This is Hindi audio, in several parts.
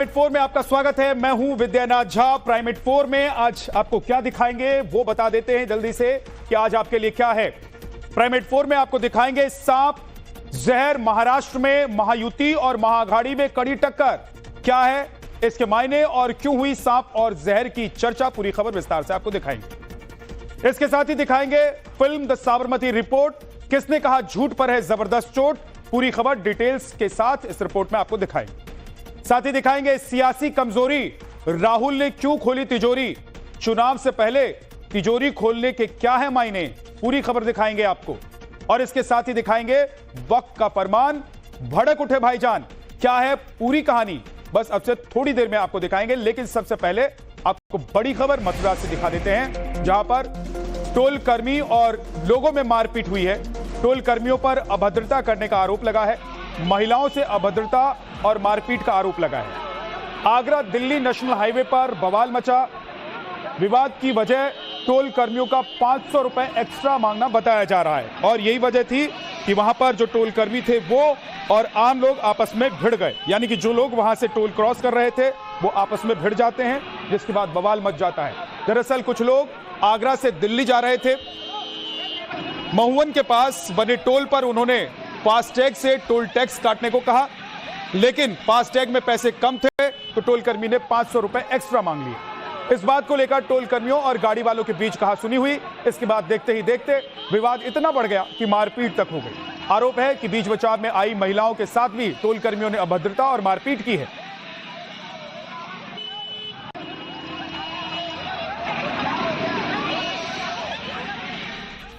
प्राइमेट 4 में आपका स्वागत है। मैं हूं विद्यानाथ झा। प्राइमेट 4 में आज आपको क्या दिखाएंगे वो बता देते हैं जल्दी से कि आज आपके लिए क्या है। प्राइमेट 4 में आपको दिखाएंगे सांप जहर, महाराष्ट्र में महायुति और महाअघाड़ी में कड़ी टक्कर, क्या है इसके मायने और क्यों हुई सांप और जहर की चर्चा। पूरी खबर विस्तार से आपको दिखाएंगे। इसके साथ ही दिखाएंगे फिल्म द साबरमती रिपोर्ट, किसने कहा झूठ पर है जबरदस्त चोट। पूरी खबर डिटेल्स के साथ इस रिपोर्ट में आपको दिखाएंगे। साथ ही दिखाएंगे सियासी कमजोरी, राहुल ने क्यों खोली तिजोरी, चुनाव से पहले तिजोरी खोलने के क्या है मायने। पूरी खबर दिखाएंगे आपको। और इसके साथ ही दिखाएंगे वक्त का फरमान, भड़क उठे भाईजान, क्या है पूरी कहानी। बस अब से थोड़ी देर में आपको दिखाएंगे, लेकिन सबसे पहले आपको बड़ी खबर मथुरा से दिखा देते हैं, जहां पर टोल कर्मी और लोगों में मारपीट हुई है। टोल कर्मियों पर अभद्रता करने का आरोप लगा है, महिलाओं से अभद्रता और मारपीट का आरोप लगा है। आगरा दिल्ली नेशनल हाईवे पर बवाल मचा। विवाद की वजह टोल कर्मियों का 500 रुपए एक्स्ट्रा मांगना बताया जा रहा है और यही वजह थी कि वहां पर जो टोल कर्मी थे वो और आम लोग आपस में भिड़ गए, यानी कि जो लोग वहां से टोल क्रॉस कर रहे थे वो आपस में भिड़ जाते हैं, जिसके बाद बवाल मच जाता है। दरअसल कुछ लोग आगरा से दिल्ली जा रहे थे, महुवन के पास बने टोल पर उन्होंने फास्टैग से टोल टैक्स काटने को कहा, लेकिन फास्टैग में पैसे कम थे तो टोल कर्मी ने 500 रुपए एक्स्ट्रा मांग लिए। इस बात को लेकर टोल कर्मियों और गाड़ी वालों के बीच कहासुनी हुई। इसके बाद देखते ही देखते विवाद इतना बढ़ गया कि मारपीट तक हो गई। आरोप है कि बीच बचाव में आई महिलाओं के साथ भी टोल कर्मियों ने अभद्रता और मारपीट की है।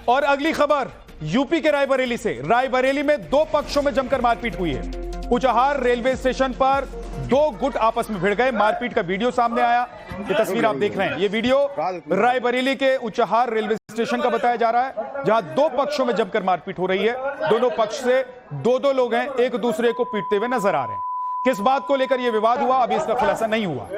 और अगली खबर यूपी के रायबरेली से। रायबरेली में दो पक्षों में जमकर मारपीट हुई है। उचाहार रेलवे स्टेशन पर दो गुट आपस में भिड़ गए, मारपीट का वीडियो सामने आया। ये तस्वीर आप देख रहे हैं, ये वीडियो रायबरेली के उचाहार रेलवे स्टेशन का बताया जा रहा है, जहां दो पक्षों में जमकर मारपीट हो रही है। दोनों पक्ष से दो लोग हैं, एक दूसरे को पीटते हुए नजर आ रहे हैं। किस बात को लेकर यह विवाद हुआ, अभी इसका खुलासा नहीं हुआ।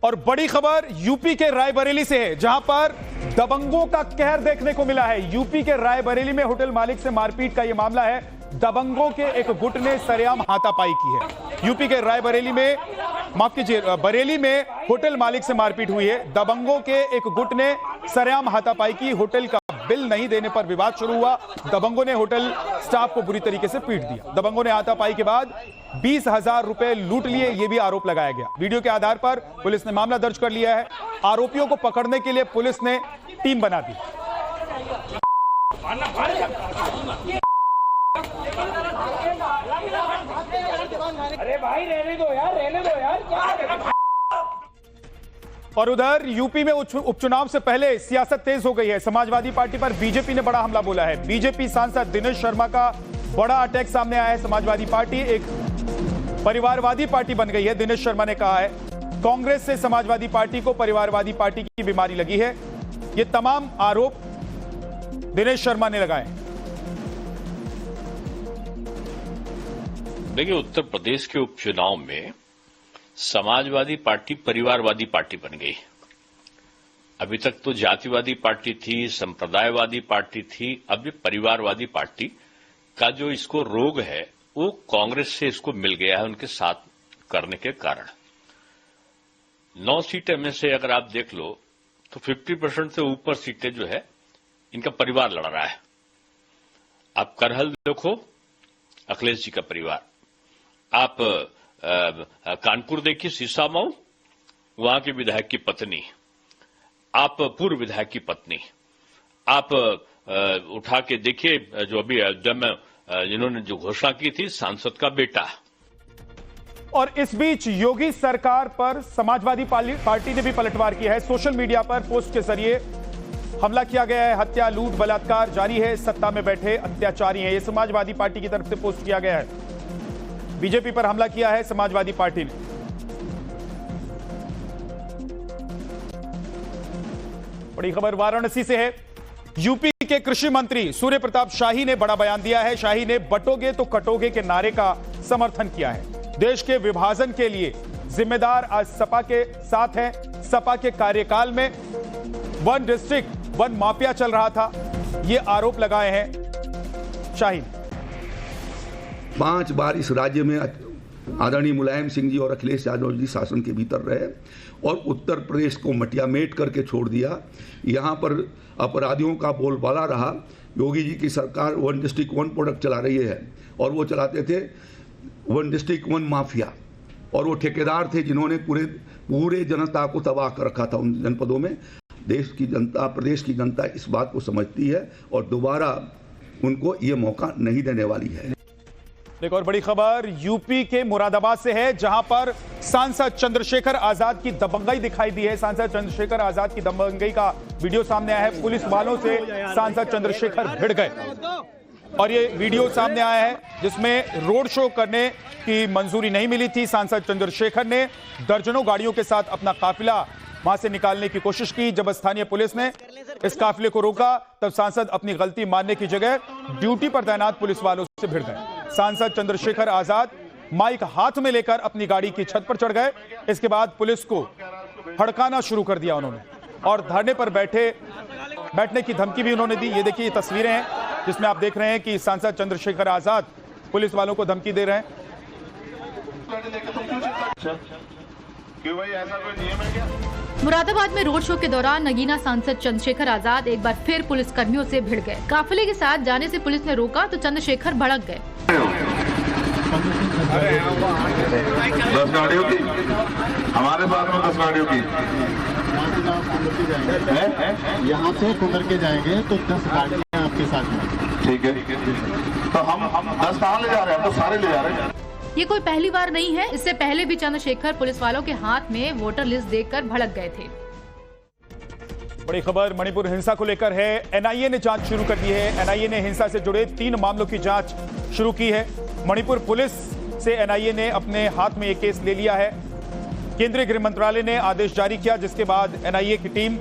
और बड़ी खबर यूपी के रायबरेली से है, जहां पर दबंगों का कहर देखने को मिला है। यूपी के रायबरेली में होटल मालिक से मारपीट का यह मामला है। दबंगों के एक गुट ने सरेआम हाथापाई की है। यूपी के रायबरेली में, माफ कीजिए, बरेली में होटल मालिक से मारपीट हुई है। दबंगों के एक गुट ने सरेआम हाथापाई की। होटल का बिल नहीं देने पर विवाद शुरू हुआ। दबंगों ने होटल स्टाफ को बुरी तरीके से पीट दिया। दबंगों ने हाथापाई के बाद 20,000 रुपए लूट लिए, यह भी आरोप लगाया गया। वीडियो के आधार पर पुलिस ने मामला दर्ज कर लिया है। आरोपियों को पकड़ने के लिए पुलिस ने टीम बना दी। अरे भाई रहने दो यार, रहने दो यार। और उधर यूपी में उपचुनाव से पहले सियासत तेज हो गई है। समाजवादी पार्टी पर बीजेपी ने बड़ा हमला बोला है। बीजेपी सांसद दिनेश शर्मा का बड़ा अटैक सामने आया है। समाजवादी पार्टी एक परिवारवादी पार्टी बन गई है। दिनेश शर्मा ने कहा है कांग्रेस से समाजवादी पार्टी को परिवारवादी पार्टी की बीमारी लगी है। ये तमाम आरोप दिनेश शर्मा ने लगाए। देखिए, उत्तर प्रदेश के उपचुनाव में समाजवादी पार्टी परिवारवादी पार्टी बन गई। अभी तक तो जातिवादी पार्टी थी, संप्रदायवादी पार्टी थी, अब ये परिवारवादी पार्टी का जो इसको रोग है वो कांग्रेस से इसको मिल गया है उनके साथ करने के कारण। 9 सीटें में से अगर आप देख लो तो 50% से ऊपर सीटें जो है इनका परिवार लड़ रहा है। आप करहल देखो, अखिलेश जी का परिवार। आप कानपुर देखिए, सीसामाऊ, वहां के विधायक की पत्नी, आप पूर्व विधायक की पत्नी, आप उठा के देखिए जो अभी अयोध्या में जिन्होंने जो घोषणा की थी, सांसद का बेटा। और इस बीच योगी सरकार पर समाजवादी पार्टी ने भी पलटवार किया है। सोशल मीडिया पर पोस्ट के जरिए हमला किया गया है। हत्या, लूट, बलात्कार जारी है, सत्ता में बैठे अत्याचारी हैं, ये समाजवादी पार्टी की तरफ से पोस्ट किया गया है। बीजेपी पर हमला किया है समाजवादी पार्टी ने। बड़ी खबर वाराणसी से है। यूपी के कृषि मंत्री सूर्य प्रताप शाही ने बड़ा बयान दिया है। शाही ने बटोगे तो कटोगे के नारे का समर्थन किया है। देश के विभाजन के लिए जिम्मेदार आज सपा के साथ हैं। सपा के कार्यकाल में वन डिस्ट्रिक्ट वन माफिया चल रहा था, ये आरोप लगाए हैं शाहीन। 5 बार इस राज्य में आदरणीय मुलायम सिंह जी और अखिलेश यादव जी शासन के भीतर रहे और उत्तर प्रदेश को मटियामेट करके छोड़ दिया। यहाँ पर अपराधियों का बोलबाला रहा। योगी जी की सरकार वन डिस्ट्रिक्ट वन प्रोडक्ट चला रही है और वो चलाते थे वन डिस्ट्रिक्ट वन माफिया, और वो ठेकेदार थे जिन्होंने पूरे जनता को तबाह कर रखा था उन जनपदों में। देश की जनता, प्रदेश की जनता इस बात को समझती है और दोबारा उनको ये मौका नहीं देने वाली है। एक और बड़ी खबर यूपी के मुरादाबाद से है, जहां पर सांसद चंद्रशेखर आजाद की दबंगई दिखाई दी है। सांसद चंद्रशेखर आजाद की दबंगई का वीडियो सामने आया है। पुलिस वालों से सांसद चंद्रशेखर भिड़ गए और ये वीडियो सामने आया है जिसमें रोड शो करने की मंजूरी नहीं मिली थी। सांसद चंद्रशेखर ने दर्जनों गाड़ियों के साथ अपना काफिला वहां से निकालने की कोशिश की। जब स्थानीय पुलिस ने इस काफिले को रोका तब सांसद अपनी गलती मानने की जगह ड्यूटी पर तैनात पुलिस वालों से भिड़ गए। सांसद चंद्रशेखर आजाद माइक हाथ में लेकर अपनी गाड़ी की छत पर चढ़ गए। इसके बाद पुलिस को हड़काना शुरू कर दिया उन्होंने और धरने पर बैठने की धमकी भी उन्होंने दी। ये देखिए, ये तस्वीरें हैं जिसमें आप देख रहे हैं कि सांसद चंद्रशेखर आजाद पुलिस वालों को धमकी दे रहे हैं। मुरादाबाद में रोड शो के दौरान नगीना सांसद चंद्रशेखर आजाद एक बार फिर पुलिस कर्मियों से भिड़ गए। काफिले के साथ जाने से पुलिस ने रोका तो चंद्रशेखर भड़क गए। 10 गाड़ियों की हमारे पास में 10 गाड़ियों की यहाँ से उतर के जाएंगे तो 10 गाड़ियाँ आपके साथ में। ठीक है, तो हम 10 कहाँ ले जा रहे हैं? हम तो सारे ले जा रहे हैं। ये कोई पहली बार नहीं है, इससे पहले भी चंद्रशेखर पुलिस वालों के हाथ में वोटर लिस्ट देखकर भड़क गए थे। बड़ी खबर मणिपुर हिंसा को लेकर है। एनआईए ने जांच शुरू कर दी है। एनआईए ने हिंसा से जुड़े 3 मामलों की जांच शुरू की है। मणिपुर पुलिस से एनआईए ने अपने हाथ में ये केस ले लिया है। केंद्रीय गृह मंत्रालय ने आदेश जारी किया, जिसके बाद एनआईए की टीम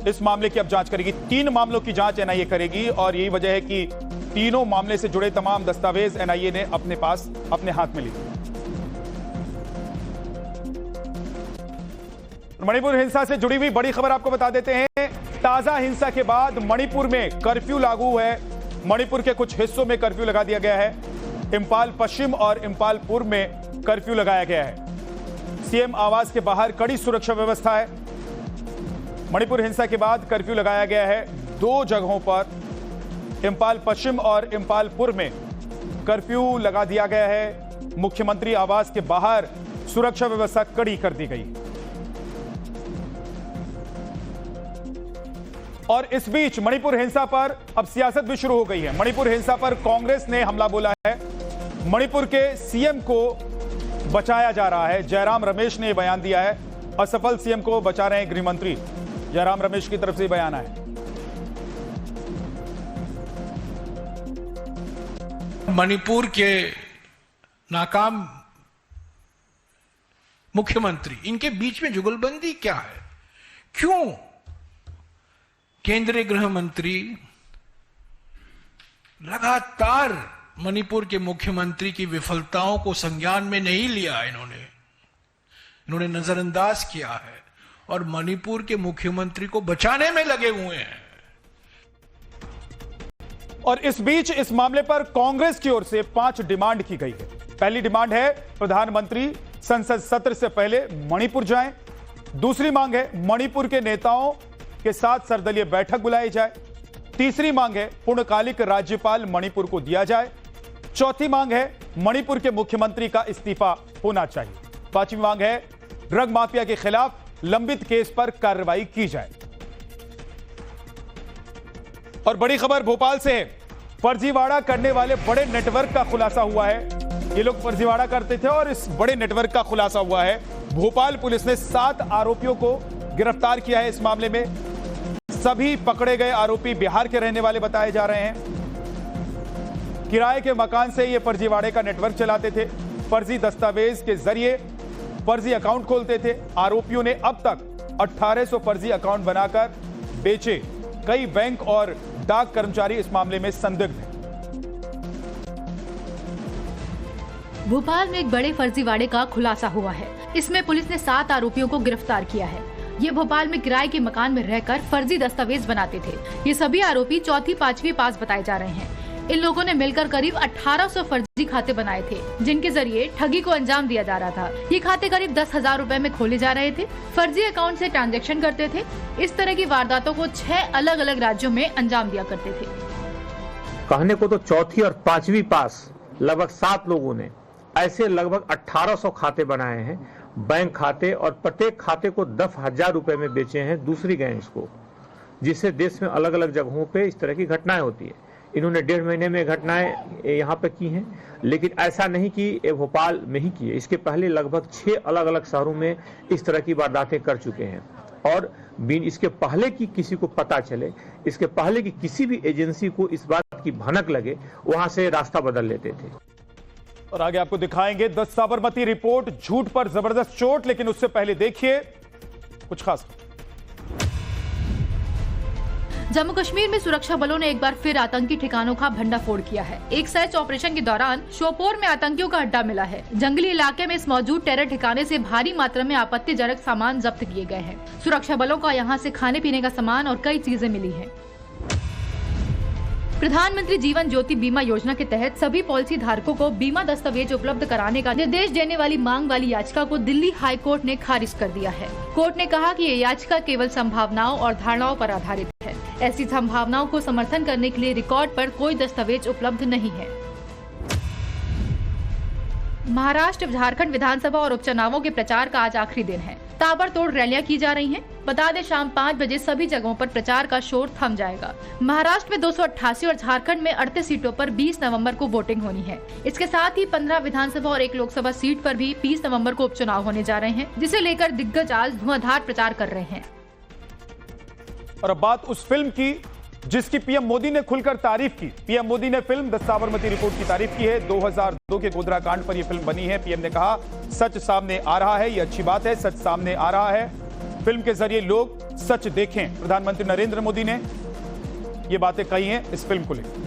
इस मामले की अब जांच करेगी। 3 मामलों की जांच एनआईए करेगी और यही वजह है कि तीनों मामले से जुड़े तमाम दस्तावेज एनआईए ने अपने हाथ में लिए। मणिपुर हिंसा से जुड़ी हुई बड़ी खबर आपको बता देते हैं। ताजा हिंसा के बाद मणिपुर में कर्फ्यू लागू है। मणिपुर के कुछ हिस्सों में कर्फ्यू लगा दिया गया है। इंफाल पश्चिम और इंफाल पूर्व में कर्फ्यू लगाया गया है। सीएम आवास के बाहर कड़ी सुरक्षा व्यवस्था है। मणिपुर हिंसा के बाद कर्फ्यू लगाया गया है 2 जगहों पर। इंफाल पश्चिम और इंफाल पूर्व में कर्फ्यू लगा दिया गया है। मुख्यमंत्री आवास के बाहर सुरक्षा व्यवस्था कड़ी कर दी गई। और इस बीच मणिपुर हिंसा पर अब सियासत भी शुरू हो गई है। मणिपुर हिंसा पर कांग्रेस ने हमला बोला है। मणिपुर के सीएम को बचाया जा रहा है। जयराम रमेश ने बयान दिया है। असफल सीएम को बचा रहे हैं गृह मंत्री। जयराम रमेश की तरफ से बयान आया। मणिपुर के नाकाम मुख्यमंत्री, इनके बीच में जुगलबंदी क्या है? क्यों केंद्रीय गृह मंत्री लगातार मणिपुर के मुख्यमंत्री की विफलताओं को संज्ञान में नहीं लिया? इन्होंने नजरअंदाज किया है और मणिपुर के मुख्यमंत्री को बचाने में लगे हुए हैं। और इस बीच इस मामले पर कांग्रेस की ओर से 5 डिमांड की गई है। पहली डिमांड है प्रधानमंत्री संसद सत्र से पहले मणिपुर जाएं। दूसरी मांग है मणिपुर के नेताओं के साथ सर्वदलीय बैठक बुलाई जाए। तीसरी मांग है पूर्णकालिक राज्यपाल मणिपुर को दिया जाए। चौथी मांग है मणिपुर के मुख्यमंत्री का इस्तीफा होना चाहिए। 5वीं मांग है ड्रग माफिया के खिलाफ लंबित केस पर कार्रवाई की जाए। और बड़ी खबर भोपाल से है। फर्जीवाड़ा करने वाले बड़े नेटवर्क का खुलासा हुआ है। ये लोग फर्जीवाड़ा करते थे और इस बड़े नेटवर्क का खुलासा हुआ है। भोपाल पुलिस ने 7 आरोपियों को गिरफ्तार किया है। इस मामले में सभी पकड़े गए आरोपी बिहार के रहने वाले बताए जा रहे हैं। किराए के मकान से ये फर्जीवाड़े का नेटवर्क चलाते थे। फर्जी दस्तावेज के जरिए फर्जी अकाउंट खोलते थे। आरोपियों ने अब तक 1800 फर्जी अकाउंट बनाकर बेचे। कई बैंक और डाक कर्मचारी इस मामले में संदिग्ध हैं। भोपाल में एक बड़े फर्जीवाड़े का खुलासा हुआ है। इसमें पुलिस ने 7 आरोपियों को गिरफ्तार किया है। ये भोपाल में किराए के मकान में रहकर फर्जी दस्तावेज बनाते थे। ये सभी आरोपी 4th 5वीं पास बताए जा रहे हैं। इन लोगों ने मिलकर करीब 1800 फर्जी खाते बनाए थे, जिनके जरिए ठगी को अंजाम दिया जा रहा था। ये खाते करीब 10,000 रुपए में खोले जा रहे थे। फर्जी अकाउंट से ट्रांजैक्शन करते थे। इस तरह की वारदातों को 6 अलग अलग राज्यों में अंजाम दिया करते थे। कहने को तो 4th और 5वीं पास लगभग 7 लोगों ने ऐसे लगभग 1800 खाते बनाए हैं, बैंक खाते, और प्रत्येक खाते को 10,000 रुपए में बेचे हैं दूसरी गैंग्स को, जिससे देश में अलग अलग जगहों पे इस तरह की घटनाएं होती है। इन्होंने 1.5 महीने में घटनाएं यहाँ पे की हैं, लेकिन ऐसा नहीं कि ये भोपाल में ही की है। इसके पहले लगभग 6 अलग अलग शहरों में इस तरह की वारदातें कर चुके हैं। और इसके पहले की किसी को पता चले, इसके पहले की किसी भी एजेंसी को इस बात की भनक लगे, वहां से रास्ता बदल लेते थे। और आगे आपको दिखाएंगे 10 साबरमती रिपोर्ट, झूठ पर जबरदस्त चोट। लेकिन उससे पहले देखिए कुछ खास। जम्मू कश्मीर में सुरक्षा बलों ने एक बार फिर आतंकी ठिकानों का भंडाफोड़ किया है। एक सर्च ऑपरेशन के दौरान शोपोर में आतंकियों का अड्डा मिला है। जंगली इलाके में इस मौजूद टेरर ठिकाने से भारी मात्रा में आपत्तिजनक सामान जब्त किए गए हैं। सुरक्षा बलों का यहां से खाने पीने का सामान और कई चीजें मिली हैं। प्रधानमंत्री जीवन ज्योति बीमा योजना के तहत सभी पॉलिसी धारकों को बीमा दस्तावेज उपलब्ध कराने का निर्देश देने वाली मांग वाली याचिका को दिल्ली हाई कोर्ट ने खारिज कर दिया है। कोर्ट ने कहा कि ये याचिका केवल संभावनाओं और धारणाओं पर आधारित है। ऐसी संभावनाओं को समर्थन करने के लिए रिकॉर्ड पर कोई दस्तावेज उपलब्ध नहीं है। महाराष्ट्र, झारखंड विधानसभा और उपचुनावों के प्रचार का आज आखिरी दिन है। ताबड़तोड़ रैलियां की जा रही हैं। बता दें, शाम 5 बजे सभी जगहों पर प्रचार का शोर थम जाएगा। महाराष्ट्र में 288 और झारखंड में 38 सीटों पर 20 नवंबर को वोटिंग होनी है। इसके साथ ही 15 विधानसभा और 1 लोकसभा सीट पर भी 20 नवंबर को उपचुनाव होने जा रहे हैं, जिसे लेकर दिग्गज आज धुआंधार प्रचार कर रहे हैं। और अब बात उस फिल्म की जिसकी पीएम मोदी ने खुलकर तारीफ की। पीएम मोदी ने फिल्म 10 साबरमती रिपोर्ट की तारीफ की है। 2002 के गोधरा कांड पर यह फिल्म बनी है। पीएम ने कहा, सच सामने आ रहा है, ये अच्छी बात है, सच सामने आ रहा है। फिल्म के जरिए लोग सच देखें। प्रधानमंत्री नरेंद्र मोदी ने ये बातें कही हैं इस फिल्म को लेकर।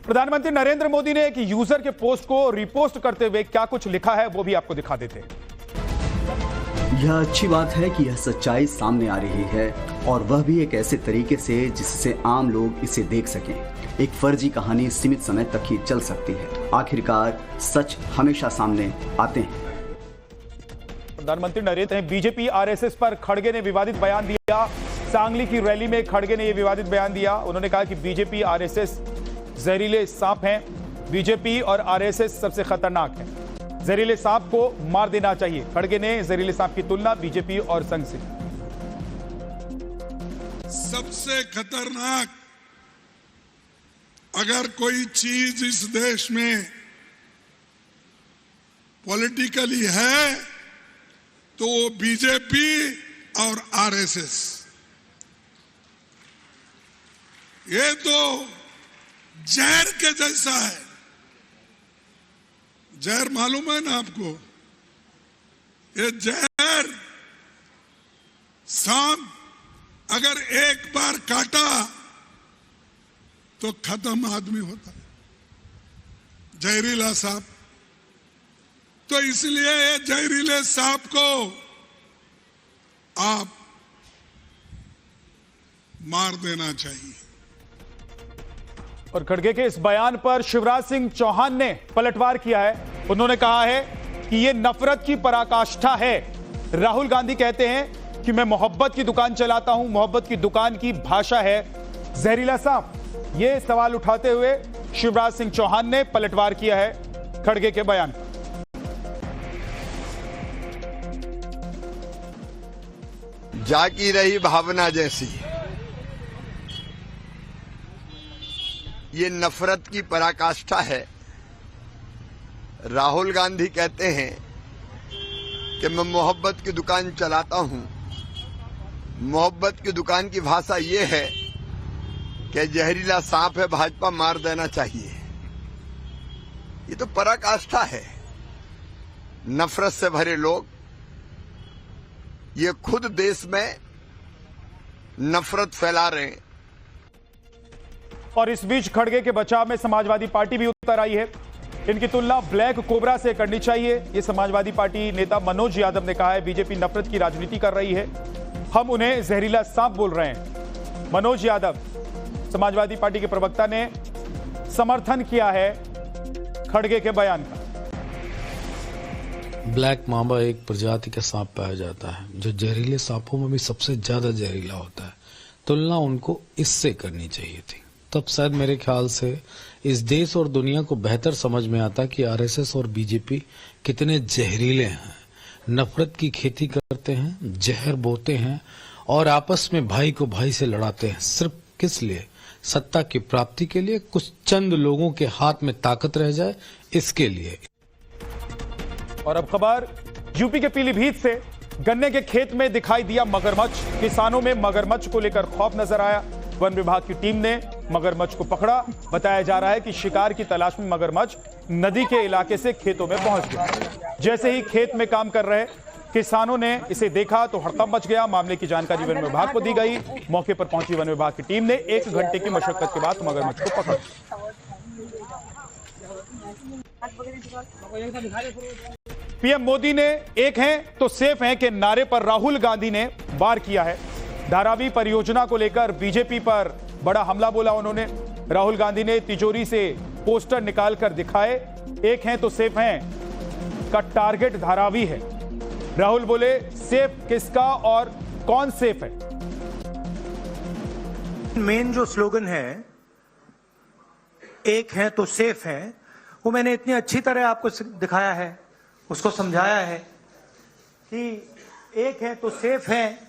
प्रधानमंत्री नरेंद्र मोदी ने एक यूजर के पोस्ट को रिपोस्ट करते हुए क्या कुछ लिखा है वो भी आपको दिखा देते हैं। यह अच्छी बात है कि यह सच्चाई सामने आ रही है, और वह भी एक ऐसे तरीके से जिससे आम लोग इसे देख सकें। एक फर्जी कहानी सीमित समय तक ही चल सकती है। आखिरकार सच हमेशा सामने आते हैं। प्रधानमंत्री नरेंद्र ने बीजेपी आरएसएस पर खड़गे ने विवादित बयान दिया। सांगली की रैली में खड़गे ने यह विवादित बयान दिया। उन्होंने कहा कि बीजेपी आरएसएस जहरीले सांप हैं। बीजेपी और आरएसएस सबसे खतरनाक है। जहरीले सांप को मार देना चाहिए। खड़गे ने जहरीले सांप की तुलना बीजेपी और संघ से। सबसे खतरनाक अगर कोई चीज इस देश में पॉलिटिकली है तो वो बीजेपी और आरएसएस। ये तो जहर के जैसा है। जहर मालूम है ना आपको? ये जहर सांप अगर एक बार काटा तो खत्म आदमी होता है, जहरीला सांप। तो इसलिए ये जहरीले सांप को आप मार देना चाहिए। और खड़गे के इस बयान पर शिवराज सिंह चौहान ने पलटवार किया है। उन्होंने कहा है कि यह नफरत की पराकाष्ठा है। राहुल गांधी कहते हैं कि मैं मोहब्बत की दुकान चलाता हूं, मोहब्बत की दुकान की भाषा है जहरीला सांप। यह सवाल उठाते हुए शिवराज सिंह चौहान ने पलटवार किया है खड़गे के बयान। जागी रही भावना जैसी ये नफरत की पराकाष्ठा है। राहुल गांधी कहते हैं कि मैं मोहब्बत की दुकान चलाता हूं। मोहब्बत की दुकान की भाषा ये है कि जहरीला सांप है, भाजपा मार देना चाहिए। ये तो पराकाष्ठा है। नफरत से भरे लोग ये खुद देश में नफरत फैला रहे हैं। और इस बीच खड़गे के बचाव में समाजवादी पार्टी भी उतर आई है। इनकी तुलना ब्लैक कोबरा से करनी चाहिए, ये समाजवादी पार्टी नेता मनोज यादव ने कहा है। बीजेपी नफरत की राजनीति कर रही है, हम उन्हें जहरीला सांप बोल रहे हैं। मनोज यादव समाजवादी पार्टी के प्रवक्ता ने समर्थन किया है खड़गे के बयान का। ब्लैक मांबा एक प्रजाति का सांप पाया जाता है जो जहरीले सांपों में भी सबसे ज्यादा जहरीला होता है। तुलना उनको इससे करनी चाहिए थी, तब शायद मेरे ख्याल से इस देश और दुनिया को बेहतर समझ में आता कि आरएसएस और बीजेपी कितने जहरीले हैं, नफरत की खेती करते हैं, जहर बोते हैं और आपस में भाई को भाई से लड़ाते हैं। सिर्फ किस लिए? सत्ता की प्राप्ति के लिए, कुछ चंद लोगों के हाथ में ताकत रह जाए इसके लिए। और अब खबर यूपी के पीलीभीत से। गन्ने के खेत में दिखाई दिया मगरमच्छ, किसानों में मगरमच्छ को लेकर खौफ नजर आया। वन विभाग की टीम ने मगरमच्छ को पकड़ा। बताया जा रहा है कि शिकार की तलाश में मगरमच्छ नदी के इलाके से खेतों में पहुंच गया। जैसे ही खेत में काम कर रहे किसानों ने इसे देखा तो हड़कंप मच गया। मामले की जानकारी वन विभाग को दी गई। मौके पर पहुंची वन विभाग की टीम ने 1 घंटे की मशक्कत के बाद मगरमच्छ को पकड़ा। पीएम मोदी ने एक हैं तो सेफ हैं के नारे पर राहुल गांधी ने वार किया है। धारावी परियोजना को लेकर बीजेपी पर बड़ा हमला बोला उन्होंने। राहुल गांधी ने तिजोरी से पोस्टर निकालकर दिखाए, एक हैं तो सेफ हैं का टारगेट धारावी है। राहुल बोले, सेफ किसका और कौन सेफ है? मेन जो स्लोगन है एक है तो सेफ है, वो मैंने इतनी अच्छी तरह आपको दिखाया है, उसको समझाया है कि एक है तो सेफ है,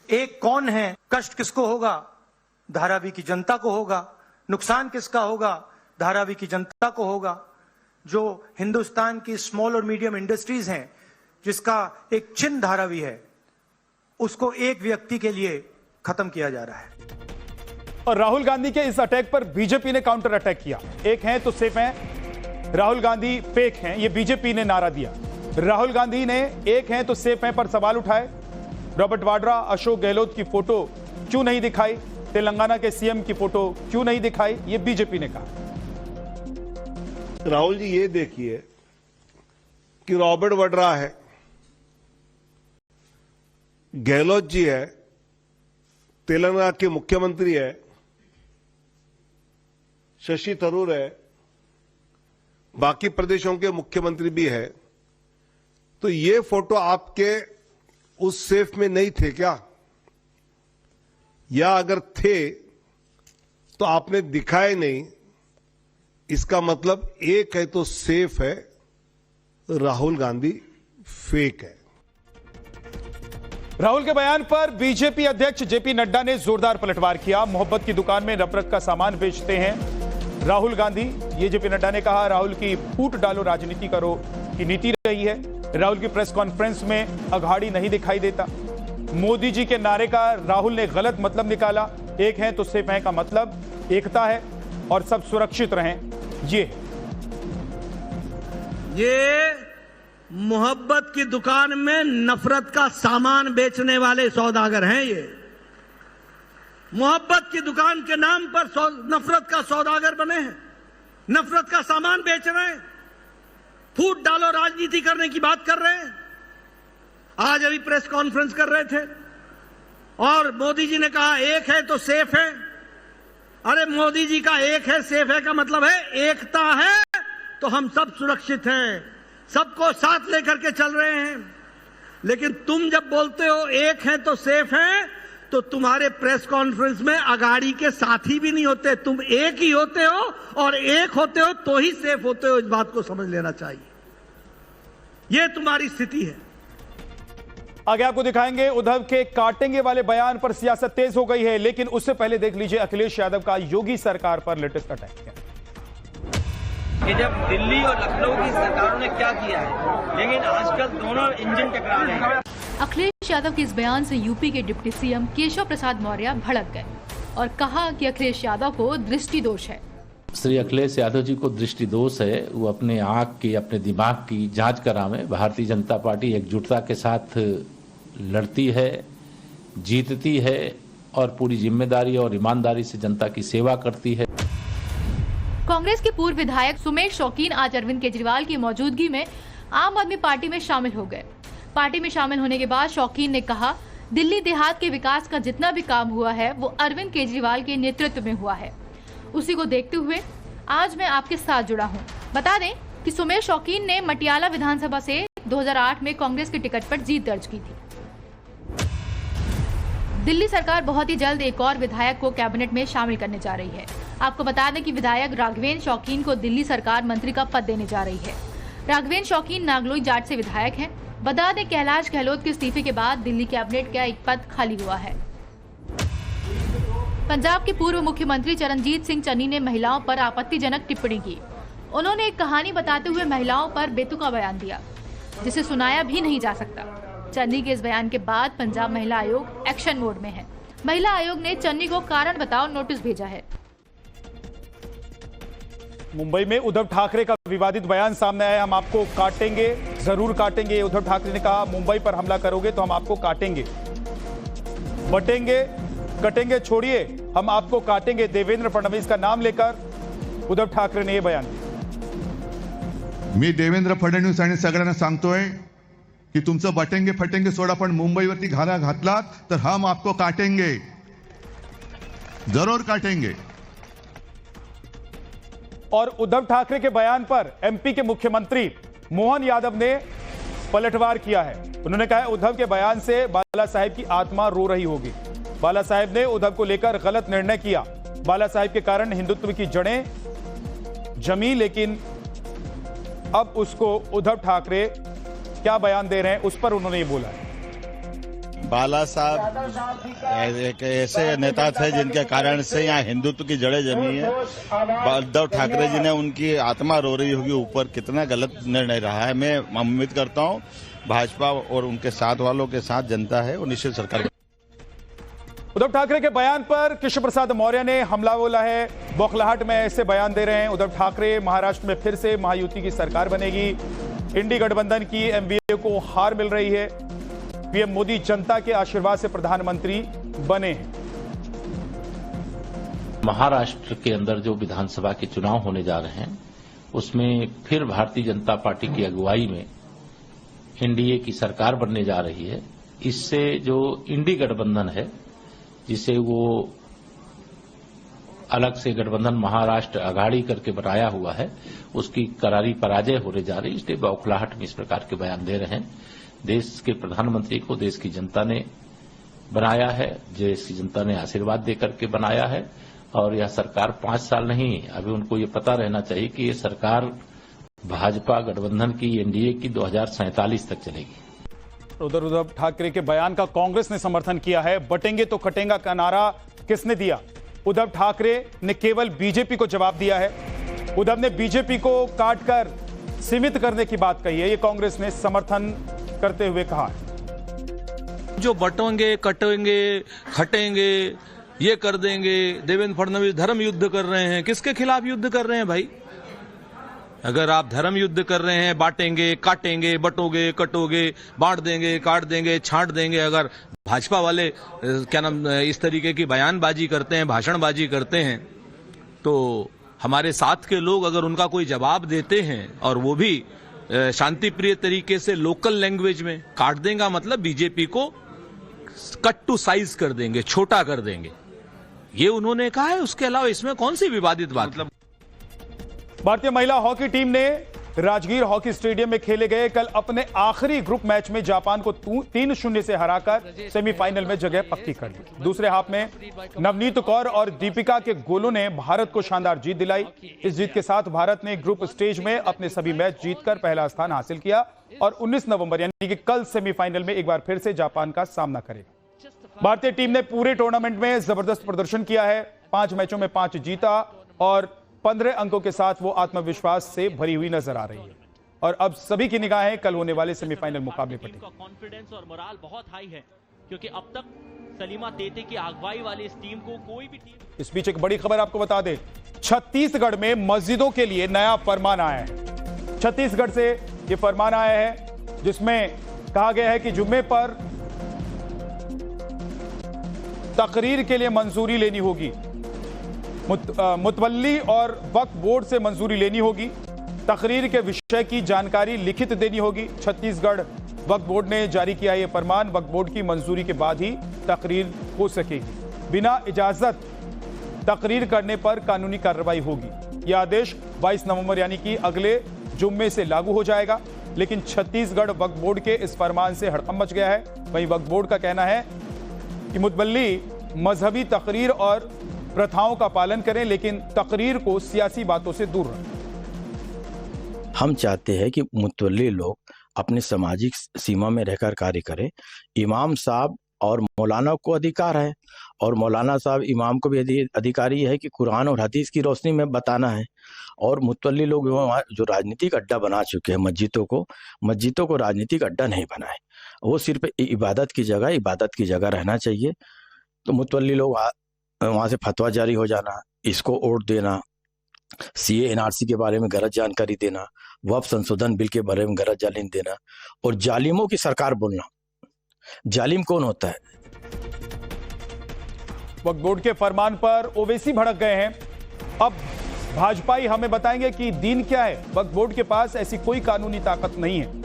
एक कौन है, कष्ट किसको होगा, धारावी की जनता को होगा, नुकसान किसका होगा, धारावी की जनता को होगा। जो हिंदुस्तान की स्मॉल और मीडियम इंडस्ट्रीज हैं, जिसका एक चिन्ह धारावी है, उसको एक व्यक्ति के लिए खत्म किया जा रहा है। और राहुल गांधी के इस अटैक पर बीजेपी ने काउंटर अटैक किया। एक हैं तो सेफ हैं, राहुल गांधी फेक हैं, ये बीजेपी ने नारा दिया। राहुल गांधी ने एक हैं तो सेफ हैं पर सवाल उठाए। रॉबर्ट वाड्रा, अशोक गहलोत की फोटो क्यों नहीं दिखाई, तेलंगाना के सीएम की फोटो क्यों नहीं दिखाई, ये बीजेपी ने कहा। राहुल जी ये देखिए कि रॉबर्ट वाड्रा है, गहलोत जी है, तेलंगाना के मुख्यमंत्री है, शशि थरूर है, बाकी प्रदेशों के मुख्यमंत्री भी है, तो ये फोटो आपके उस सेफ में नहीं थे क्या? या अगर थे तो आपने दिखाए नहीं, इसका मतलब एक है तो सेफ है, राहुल गांधी फेक है। राहुल के बयान पर बीजेपी अध्यक्ष जेपी नड्डा ने जोरदार पलटवार किया। मोहब्बत की दुकान में नफरत का सामान बेचते हैं राहुल गांधी, ये जेपी नड्डा ने कहा। राहुल की फूट डालो राजनीति करो की नीति रही है। राहुल की प्रेस कॉन्फ्रेंस में अघाड़ी नहीं दिखाई देता। मोदी जी के नारे का राहुल ने गलत मतलब निकाला। एक है तो सेफ है का मतलब एकता है और सब सुरक्षित रहें। ये मोहब्बत की दुकान में नफरत का सामान बेचने वाले सौदागर हैं। ये मोहब्बत की दुकान के नाम पर नफरत का सौदागर बने हैं, नफरत का सामान बेच रहे हैं, फूट डालो राजनीति करने की बात कर रहे हैं। आज अभी प्रेस कॉन्फ्रेंस कर रहे थे और मोदी जी ने कहा एक है तो सेफ है। अरे मोदी जी का एक है सेफ है का मतलब है एकता है तो हम सब सुरक्षित हैं, सबको साथ लेकर के चल रहे हैं। लेकिन तुम जब बोलते हो एक है तो सेफ है, तो तुम्हारे प्रेस कॉन्फ्रेंस में अगाड़ी के साथी भी नहीं होते, तुम एक ही होते हो और एक होते हो तो ही सेफ होते हो। इस बात को समझ लेना चाहिए, यह तुम्हारी स्थिति है। आगे आपको दिखाएंगे उद्धव के काटेंगे वाले बयान पर सियासत तेज हो गई है, लेकिन उससे पहले देख लीजिए अखिलेश यादव का योगी सरकार पर लेटेस्ट अटैक। कि जब दिल्ली और लखनऊ की सरकारों ने क्या किया है, लेकिन आजकल दोनों इंजन टकरा रहे हैं। अखिलेश यादव के इस बयान से यूपी के डिप्टी सीएम केशव प्रसाद मौर्य भड़क गए और कहा कि अखिलेश यादव को दृष्टि दोष है। श्री अखिलेश यादव जी को दृष्टि दोष है, वो अपने आंख की, अपने दिमाग की जांच करावें। भारतीय जनता पार्टी एकजुटता के साथ लड़ती है, जीतती है और पूरी जिम्मेदारी और ईमानदारी से जनता की सेवा करती है। कांग्रेस कांग्रेस के पूर्व विधायक सुमेश शौकीन आज अरविंद केजरीवाल की मौजूदगी में आम आदमी पार्टी में शामिल हो गए। पार्टी में शामिल होने के बाद शौकीन ने कहा, दिल्ली देहात के विकास का जितना भी काम हुआ है वो अरविंद केजरीवाल के नेतृत्व में हुआ है। उसी को देखते हुए आज मैं आपके साथ जुड़ा हूं। बता दें कि सुमेश शौकीन ने मटियाला विधानसभा से 2008 में कांग्रेस के टिकट पर जीत दर्ज की थी। दिल्ली सरकार बहुत ही जल्द एक और विधायक को कैबिनेट में शामिल करने जा रही है। आपको बता दें कि विधायक राघवेंद्र शौकीन को दिल्ली सरकार मंत्री का पद देने जा रही है। राघवेंद्र शौकीन नागलोई जाट से विधायक हैं। बता दें कैलाश गहलोत के इस्तीफे के बाद दिल्ली कैबिनेट का एक पद खाली हुआ है। पंजाब के पूर्व मुख्यमंत्री चरणजीत सिंह चन्नी ने महिलाओं पर आपत्तिजनक टिप्पणी की। उन्होंने एक कहानी बताते हुए महिलाओं पर बेतुका बयान दिया, जिसे सुनाया भी नहीं जा सकता। चन्नी के इस बयान के बाद पंजाब महिला आयोग एक्शन मोड में है। महिला आयोग ने चन्नी को कारण बताओ नोटिस भेजा है। मुंबई में उद्धव ठाकरे का विवादित बयान सामने आया। हम आपको काटेंगे, जरूर काटेंगे। उद्धव ठाकरे ने कहा, मुंबई पर हमला करोगे तो हम आपको काटेंगे, बटेंगे, कटेंगे छोड़िए, हम आपको काटेंगे। देवेंद्र फडणवीस का नाम लेकर उद्धव ठाकरे ने यह बयान दिया। मी देवेंद्र फडणवीस आणि सगळ्यांना सांगतोय की तुमचं बटेंगे फटेंगे सोडा, पण मुंबईवरती घाला घातलात तर हम आपको काटेंगे, जरूर काटेंगे। और उद्धव ठाकरे के बयान पर एमपी के मुख्यमंत्री मोहन यादव ने पलटवार किया है। उन्होंने कहा, उद्धव के बयान से बाला साहेब की आत्मा रो रही होगी। बाला साहेब ने उद्धव को लेकर गलत निर्णय किया। बाला साहेब के कारण हिंदुत्व की जड़ें जमी, लेकिन अब उसको उद्धव ठाकरे क्या बयान दे रहे हैं उस पर उन्होंने ये बोला है। बाला साहब एक ऐसे नेता थे जिनके कारण से यहाँ हिंदुत्व की जड़ें जमी है। उद्धव ठाकरे जी ने उनकी आत्मा रो रही होगी ऊपर, कितना गलत निर्णय रहा है। मैं उम्मीद करता हूँ भाजपा और उनके साथ वालों के साथ जनता है और निश्चित सरकार। उद्धव ठाकरे के बयान पर कृष्ण प्रसाद मौर्य ने हमला बोला है। बौखलाहट में ऐसे बयान दे रहे हैं उद्धव ठाकरे। महाराष्ट्र में फिर से महायुति की सरकार बनेगी। इंडी गठबंधन की एमवीए को हार मिल रही है। पीएम मोदी जनता के आशीर्वाद से प्रधानमंत्री बने हैं। महाराष्ट्र के अंदर जो विधानसभा के चुनाव होने जा रहे हैं उसमें फिर भारतीय जनता पार्टी की अगुवाई में एनडीए की सरकार बनने जा रही है। इससे जो इंडी गठबंधन है, जिसे वो अलग से गठबंधन महाराष्ट्र अघाड़ी करके बनाया हुआ है, उसकी करारी पराजय होने जा रही है। इसलिए बौखलाहट में इस प्रकार के बयान दे रहे हैं। देश के प्रधानमंत्री को देश की जनता ने बनाया है, देश की जनता ने आशीर्वाद देकर के बनाया है। और यह सरकार 5 साल नहीं, अभी उनको ये पता रहना चाहिए कि ये सरकार भाजपा गठबंधन की, एनडीए की 2047 तक चलेगी। उधर उद्धव ठाकरे के बयान का कांग्रेस ने समर्थन किया है। बटेंगे तो कटेंगे का नारा किसने दिया? उद्धव ठाकरे ने केवल बीजेपी को जवाब दिया है। उद्धव ने बीजेपी को काटकर सीमित करने की बात कही है। ये कांग्रेस ने समर्थन करते हुए कहा है। जो बटेंगे, कटेंगे, खटेंगे, ये कर देंगे, देवेंद्र फडणवीस धर्म युद्ध कर रहे हैं। किसके खिलाफ युद्ध कर रहे हैं भाई? अगर आप धर्म युद्ध कर रहे हैं, बांटेंगे, काटेंगे, बटोगे, कटोगे, बांट देंगे, काट देंगे, छांट देंगे, अगर भाजपा वाले क्या नाम इस तरीके की बयानबाजी करते हैं, भाषणबाजी करते हैं, तो हमारे साथ के लोग अगर उनका कोई जवाब देते हैं और वो भी शांति प्रिय तरीके से लोकल लैंग्वेज में, काट देंगे मतलब बीजेपी को कट टू साइज कर देंगे, छोटा कर देंगे, ये उन्होंने कहा है। उसके अलावा इसमें कौन सी विवादित बात? मतलब भारतीय महिला हॉकी टीम ने राजगीर हॉकी स्टेडियम में खेले गए कल अपने आखिरी ग्रुप मैच में जापान को 3-0 से हराकर सेमीफाइनल में जगह पक्की कर ली। दूसरे हाफ में नवनीत कौर और दीपिका के गोलों ने भारत को शानदार जीत दिलाई। इस जीत के साथ भारत ने ग्रुप स्टेज में अपने सभी मैच जीतकर पहला स्थान हासिल किया और 19 नवंबर यानी कि कल सेमीफाइनल में एक बार फिर से जापान का सामना करेगा। भारतीय टीम ने पूरे टूर्नामेंट में जबरदस्त प्रदर्शन किया है। 5 मैचों में 5 जीता और 15 अंकों के साथ वो आत्मविश्वास से भरी हुई नजर आ रही है। और अब सभी की निगाहें कल होने वाले सेमीफाइनल मुकाबले पर। कॉन्फिडेंस और मोराल बहुत हाई है क्योंकि अब तक सलीमा तेते की अगुवाई वाली इस टीम को कोई भी टीम। इस बीच एक बड़ी खबर आपको बता दें, छत्तीसगढ़ में मस्जिदों के लिए नया फरमान आया है। छत्तीसगढ़ से यह फरमान आया है जिसमें कहा गया है कि जुम्मे पर तकरीर के लिए मंजूरी लेनी होगी। मुतवल्ली और वक्फ बोर्ड से मंजूरी लेनी होगी। तकरीर के विषय की जानकारी लिखित देनी होगी। छत्तीसगढ़ वक्फ बोर्ड ने जारी किया ये फरमान। वक्फ बोर्ड की मंजूरी के बाद ही तकरीर हो सकेगी। बिना इजाजत तकरीर करने पर कानूनी कार्रवाई होगी। यह आदेश 22 नवंबर यानी कि अगले जुम्मे से लागू हो जाएगा। लेकिन छत्तीसगढ़ वक्फ बोर्ड के इस फरमान से हड़कंप मच गया है। वहीं वक्फ बोर्ड का कहना है कि मुतवल्ली मजहबी तकरीर और प्रथाओं का पालन करें, लेकिन तकरीर को सियासी बातों से दूर रखें। हम चाहते हैं कि मुतवल्ली लोग अपने सामाजिक सीमा में रहकर कार्य करें। इमाम साहब और मौलाना को अधिकार है, और मौलाना साहब इमाम को भी अधिकारी है कि कुरान और हदीस की रोशनी में बताना है। और मुतवल्ली लोग जो राजनीतिक अड्डा बना चुके हैं मस्जिदों को राजनीतिक अड्डा नहीं बनाए। वो सिर्फ इबादत की जगह रहना चाहिए। तो मुतवल्ली लोग वहाँ से फतवा जारी हो जाना, इसको वोट देना, CA NRC के बारे में गलत जानकारी देना, वक्फ संशोधन बिल के बारे में गलत जानकारी देना और जालिमों की सरकार बोलना। जालिम कौन होता है? वक्फ बोर्ड के फरमान पर ओवैसी भड़क गए हैं। अब भाजपाई हमें बताएंगे कि दीन क्या है। वक्फ बोर्ड के पास ऐसी कोई कानूनी ताकत नहीं है।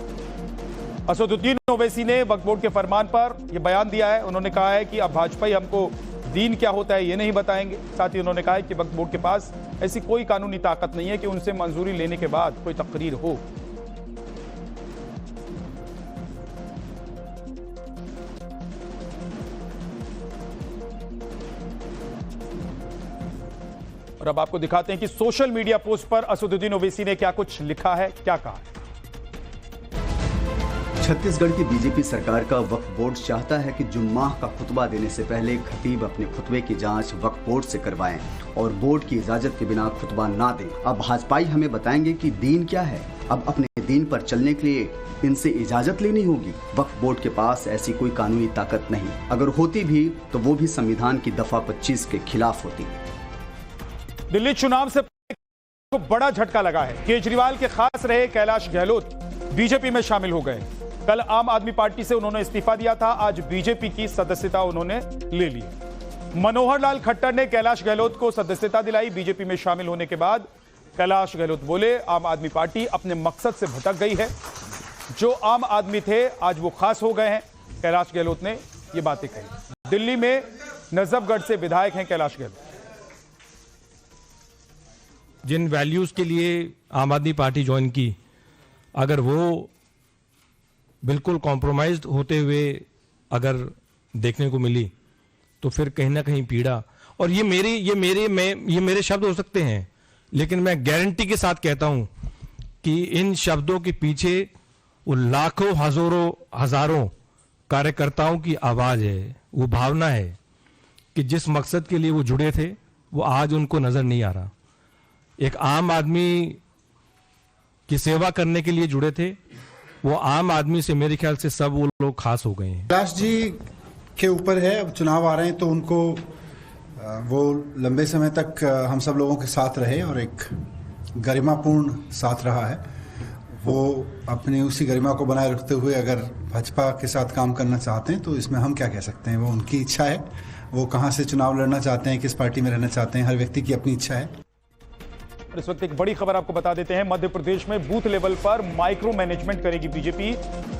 असदुद्दीन ओवैसी ने वक्फ बोर्ड के फरमान पर यह बयान दिया है। उन्होंने कहा है कि अब भाजपाई हमको दीन क्या होता है ये नहीं बताएंगे। साथ ही उन्होंने कहा है कि वक्फ बोर्ड के पास ऐसी कोई कानूनी ताकत नहीं है कि उनसे मंजूरी लेने के बाद कोई तकरीर हो। और अब आपको दिखाते हैं कि सोशल मीडिया पोस्ट पर असदुद्दीन ओवैसी ने क्या कुछ लिखा है, क्या कहा है। छत्तीसगढ़ की बीजेपी सरकार का वक्फ बोर्ड चाहता है कि जुम्माह का खुतबा देने से पहले खतीब अपने खुतबे की जांच वक्फ बोर्ड से करवाएं और बोर्ड की इजाजत के बिना खुतबा ना दें। अब भाजपाई हमें बताएंगे कि दीन क्या है। अब अपने दीन पर चलने के लिए इनसे इजाजत लेनी होगी। वक्फ बोर्ड के पास ऐसी कोई कानूनी ताकत नहीं। अगर होती भी तो वो भी संविधान की दफा 25 के खिलाफ होती। दिल्ली चुनाव से बड़ा झटका लगा है। केजरीवाल के खास रहे कैलाश गहलोत बीजेपी में शामिल हो गए। कल आम आदमी पार्टी से उन्होंने इस्तीफा दिया था, आज बीजेपी की सदस्यता उन्होंने ले ली। मनोहर लाल खट्टर ने कैलाश गहलोत को सदस्यता दिलाई। बीजेपी में शामिल होने के बाद कैलाश गहलोत बोले, आम आदमी पार्टी अपने मकसद से भटक गई है। जो आम आदमी थे आज वो खास हो गए हैं। कैलाश गहलोत ने ये बातें कही। दिल्ली में नजफगढ़ से विधायक हैं कैलाश गहलोत। जिन वैल्यूज के लिए आम आदमी पार्टी ज्वाइन की, अगर वो बिल्कुल कॉम्प्रोमाइज्ड होते हुए अगर देखने को मिली तो फिर कहीं ना कहीं पीड़ा। और ये मेरे शब्द हो सकते हैं, लेकिन मैं गारंटी के साथ कहता हूं कि इन शब्दों के पीछे वो लाखों हजारों कार्यकर्ताओं की आवाज है, वो भावना है कि जिस मकसद के लिए वो जुड़े थे वो आज उनको नजर नहीं आ रहा। एक आम आदमी की सेवा करने के लिए जुड़े थे, वो आम आदमी से मेरे ख्याल से सब वो लोग खास हो गए हैं। कैलाश जी के ऊपर है, अब चुनाव आ रहे हैं तो उनको वो लंबे समय तक हम सब लोगों के साथ रहे और एक गरिमापूर्ण साथ रहा है। वो अपनी उसी गरिमा को बनाए रखते हुए अगर भाजपा के साथ काम करना चाहते हैं तो इसमें हम क्या कह सकते हैं। वो उनकी इच्छा है, वो कहाँ से चुनाव लड़ना चाहते हैं, किस पार्टी में रहना चाहते हैं, हर व्यक्ति की अपनी इच्छा है। इस वक्त एक बड़ी खबर आपको बता देते हैं। मध्य प्रदेश में बूथ लेवल पर माइक्रो मैनेजमेंट करेगी बीजेपी।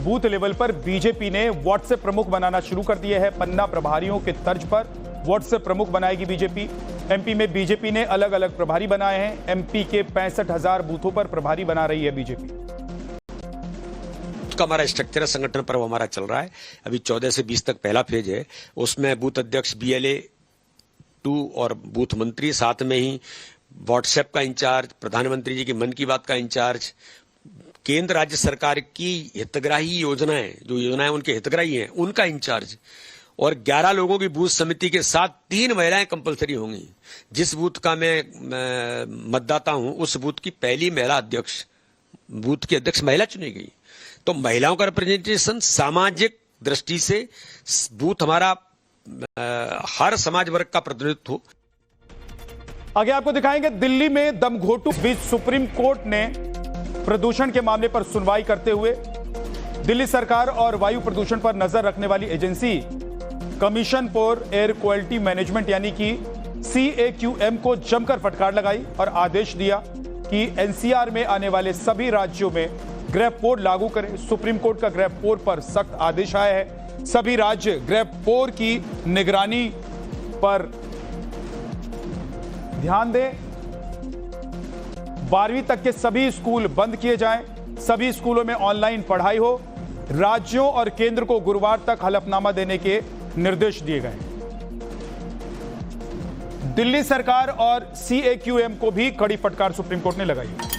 बूथ लेवल पर बीजेपी ने व्हाट्सएप प्रमुख बनाना शुरू कर दिए हैं। पन्ना प्रभारियों के तर्ज पर व्हाट्सएप प्रमुख बनाएगी बीजेपी। एमपी में बीजेपी ने अलग अलग प्रभारी बनाए हैं। एमपी के 65,000 बूथों पर प्रभारी बना रही है बीजेपी। का हमारा स्ट्रक्चर संगठन पर्व हमारा चल रहा है। अभी 14 से 20 तक पहला फेज है। उसमें बूथ अध्यक्ष BLA 2 और बूथ मंत्री, साथ में ही व्हाट्सएप का इंचार्ज, प्रधानमंत्री जी की मन की बात का इंचार्ज, केंद्र राज्य सरकार की हितग्राही योजनाएं, जो योजनाएं उनके हितग्राही हैं, उनका इंचार्ज, और 11 लोगों की बूथ समिति के साथ 3 महिलाएं कंपलसरी होंगी। जिस बूथ का मैं मतदाता हूं उस बूथ की पहली महिला अध्यक्ष, बूथ की अध्यक्ष महिला चुनी गई। तो महिलाओं का रिप्रेजेंटेशन सामाजिक दृष्टि से बूथ हमारा हर समाज वर्ग का प्रतिनिधित्व हो। आगे आपको दिखाएंगे दिल्ली में दमघोटू बीच सुप्रीम कोर्ट ने प्रदूषण के मामले पर सुनवाई करते हुए दिल्ली सरकार और वायु प्रदूषण पर नजर रखने वाली agency commission for air quality management यानी कि CAQM को जमकर फटकार लगाई और आदेश दिया कि NCR में आने वाले सभी राज्यों में ग्रेफ 4 लागू करें। सुप्रीम कोर्ट का ग्रेफ 4 पर सख्त आदेश आया है। सभी राज्य ग्रेफ 4 की निगरानी पर ध्यान दें। 12वीं तक के सभी स्कूल बंद किए जाएं। सभी स्कूलों में ऑनलाइन पढ़ाई हो। राज्यों और केंद्र को गुरुवार तक हलफनामा देने के निर्देश दिए गए। दिल्ली सरकार और CAQM को भी कड़ी फटकार सुप्रीम कोर्ट ने लगाई।